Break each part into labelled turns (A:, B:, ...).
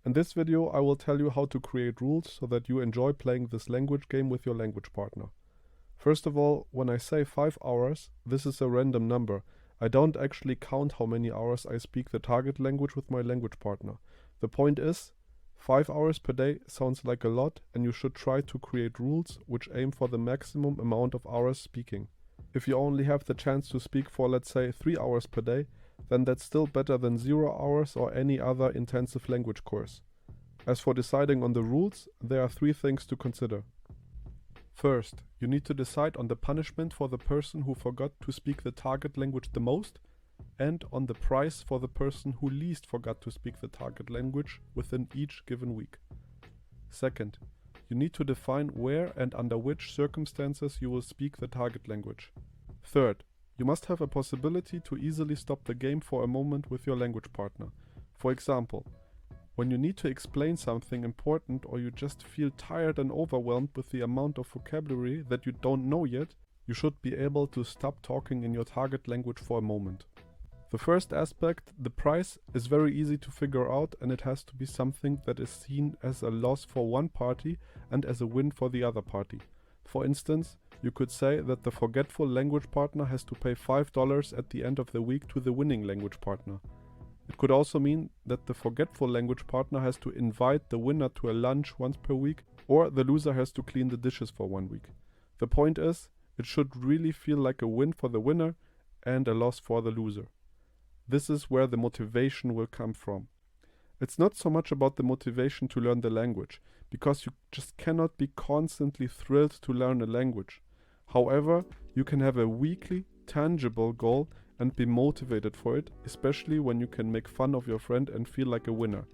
A: In this video, I will tell you how to create rules so that you enjoy playing this language game with your language partner. First of all, when I say 5 hours, this is a random number. I don't actually count how many hours I speak the target language with my language partner. The point is, 5 hours per day sounds like a lot, and you should try to create rules which aim for the maximum amount of hours speaking. If you only have the chance to speak for, let's say, 3 hours per day, then that's still better than 0 hours or any other intensive language course. As for deciding on the rules, there are 3 things to consider. First, you need to decide on the punishment for the person who forgot to speak the target language the most, and on the price for the person who least forgot to speak the target language within each given week. Second, you need to define where and under which circumstances you will speak the target language. Third, you must have a possibility to easily stop the game for a moment with your language partner. For example, when you need to explain something important or you just feel tired and overwhelmed with the amount of vocabulary that you don't know yet, you should be able to stop talking in your target language for a moment. The first aspect, the price, is very easy to figure out, and it has to be something that is seen as a loss for one party and as a win for the other party. For instance, you could say that the forgetful language partner has to pay $5 at the end of the week to the winning language partner. It could also mean that the forgetful language partner has to invite the winner to a lunch once per week, or the loser has to clean the dishes for 1 week. The point is, it should really feel like a win for the winner and a loss for the loser. This is where the motivation will come from. It's not so much about the motivation to learn the language, because you just cannot be constantly thrilled to learn a language. However, you can have a weekly, tangible goal and be motivated for it, especially when you can make fun of your friend and feel like a winner.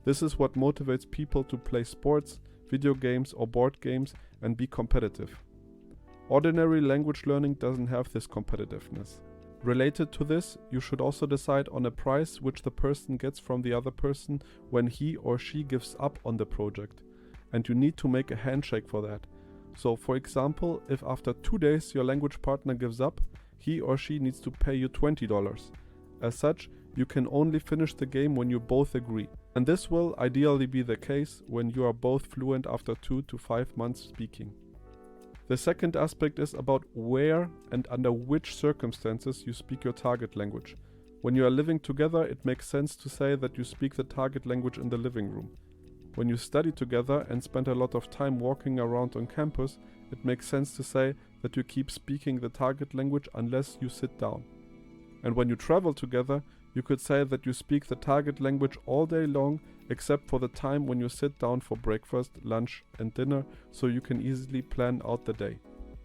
A: This is what motivates people to play sports, video games or board games and be competitive. Ordinary language learning doesn't have this competitiveness. Related to this, you should also decide on a price which the person gets from the other person when he or she gives up on the project. And you need to make a handshake for that. So for example, if after 2 days your language partner gives up, he or she needs to pay you $20. As such, you can only finish the game when you both agree. And this will ideally be the case when you are both fluent after 2 to 5 months speaking. The second aspect is about where and under which circumstances you speak your target language. When you are living together, it makes sense to say that you speak the target language in the living room. When you study together and spend a lot of time walking around on campus, it makes sense to say that you keep speaking the target language unless you sit down. And when you travel together, you could say that you speak the target language all day long, except for the time when you sit down for breakfast, lunch and dinner, so you can easily plan out the day.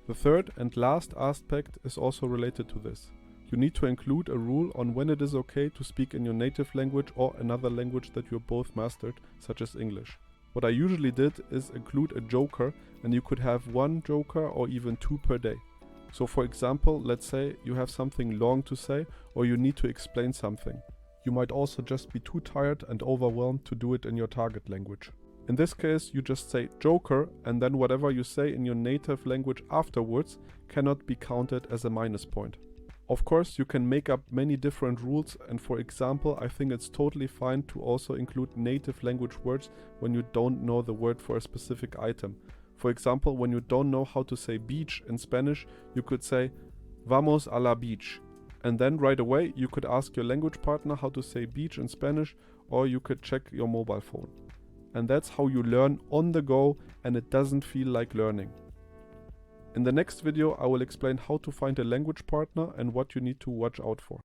A: The third and last aspect is also related to this. You need to include a rule on when it is okay to speak in your native language or another language that you both mastered, such as English. What I usually did is include a joker, and you could have 1 joker or even 2 per day. So for example, let's say you have something long to say or you need to explain something. You might also just be too tired and overwhelmed to do it in your target language. In this case, you just say joker, and then whatever you say in your native language afterwards cannot be counted as a minus point. Of course, you can make up many different rules, and for example, I think it's totally fine to also include native language words when you don't know the word for a specific item. For example, when you don't know how to say beach in Spanish, you could say vamos a la beach. And then right away you could ask your language partner how to say beach in Spanish, or you could check your mobile phone. And that's how you learn on the go, and it doesn't feel like learning. In the next video I will explain how to find a language partner and what you need to watch out for.